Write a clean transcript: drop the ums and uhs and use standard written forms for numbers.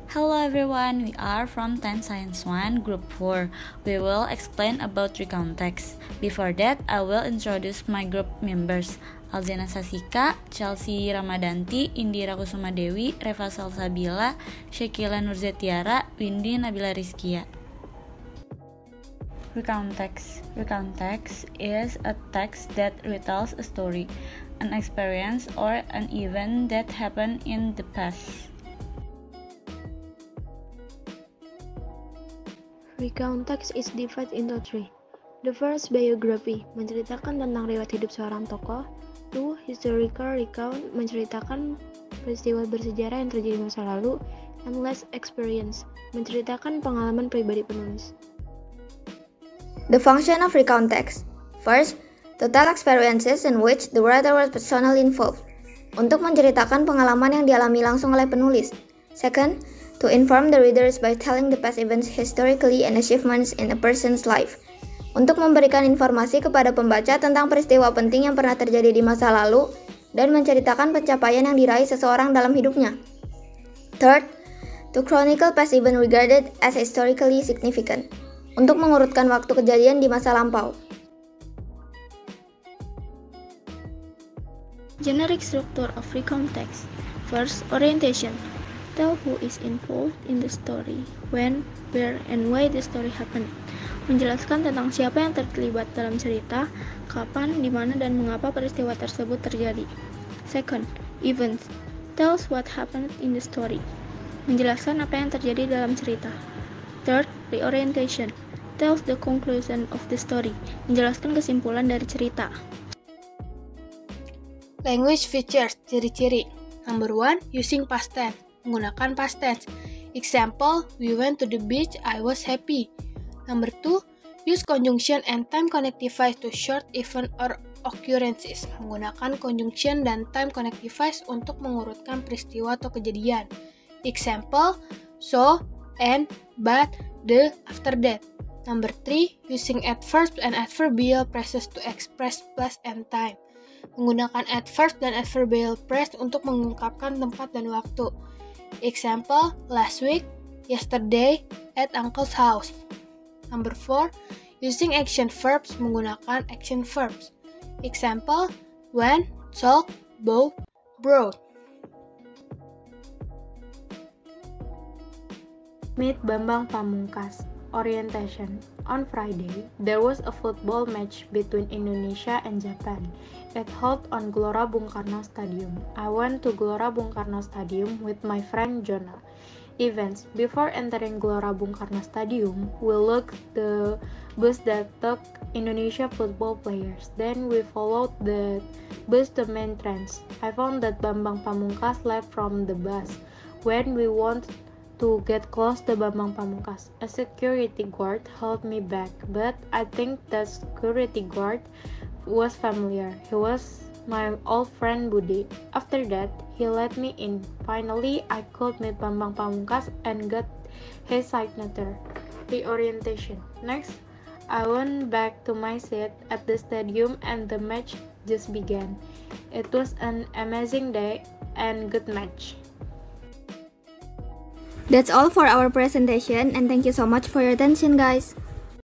Hello everyone, we are from 10 Science 1 Group 4. We will explain about recontext. Before that, I will introduce my group members. Alzena Sasika, Chelsea Ramadanti, Indira Kusuma Dewi, Reva Salsabila, Syekila Nurzetiara, Windy Nabila Rizkia. Recontext. Recontext is a text that retells a story, an experience, or an event that happened in the past. Recontext is divided into three. The first, biography, menceritakan tentang riwayat hidup seorang tokoh. 2. Historical recount, menceritakan peristiwa bersejarah yang terjadi di masa lalu. And last, experience, menceritakan pengalaman pribadi penulis. The function of recontext. First, to tell experiences in which the writer was personally involved. Untuk menceritakan pengalaman yang dialami langsung oleh penulis. Second, to inform the readers by telling the past events historically and achievements in a person's life. Untuk memberikan informasi kepada pembaca tentang peristiwa penting yang pernah terjadi di masa lalu dan menceritakan pencapaian yang diraih seseorang dalam hidupnya. Third, to chronicle past events regarded as historically significant. Untuk mengurutkan waktu kejadian di masa lampau. Generic structure of recontext. First, orientation. Tell who is involved in the story, when, where, and why the story happened. Menjelaskan tentang siapa yang terlibat dalam cerita, kapan, di mana, dan mengapa peristiwa tersebut terjadi. Second, events. Tells what happened in the story. Menjelaskan apa yang terjadi dalam cerita. Third, reorientation. Tells the conclusion of the story. Menjelaskan kesimpulan dari cerita. Language features, ciri-ciri. Number 1, using past tense. Menggunakan past tense. Example, we went to the beach, I was happy. Number 2, use conjunction and time connectivities to short event or occurrences. Menggunakan conjunction dan time connectivities untuk mengurutkan peristiwa atau kejadian. Example, so, and, but, the, after that. Number 3, using adverbs and adverbial phrases to express place and time. Menggunakan adverbs dan adverbial phrase untuk mengungkapkan tempat dan waktu. Example, last week, yesterday, at uncle's house. Number 4, using action verbs, menggunakan action verbs. Example, went, talk, bought, brought. Meet Bambang Pamungkas. Orientation. On Friday, there was a football match between Indonesia and Japan. It held on Gelora Bung Karno Stadium. I went to Gelora Bung Karno Stadium with my friend Jonah. Events. Before entering Gelora Bung Karno Stadium, we looked the bus that took Indonesia football players. Then we followed the bus to main entrance. I found that Bambang Pamungkas left from the bus. When we wanted to get close to Bambang Pamungkas, a security guard held me back, but I think that security guard was familiar. He was my old friend Budi. After that, he let me in. Finally, I could meet Bambang Pamungkas and got his signature. Reorientation. Next, I went back to my seat at the stadium and the match just began. It was an amazing day and good match. That's all for our presentation and thank you so much for your attention, guys.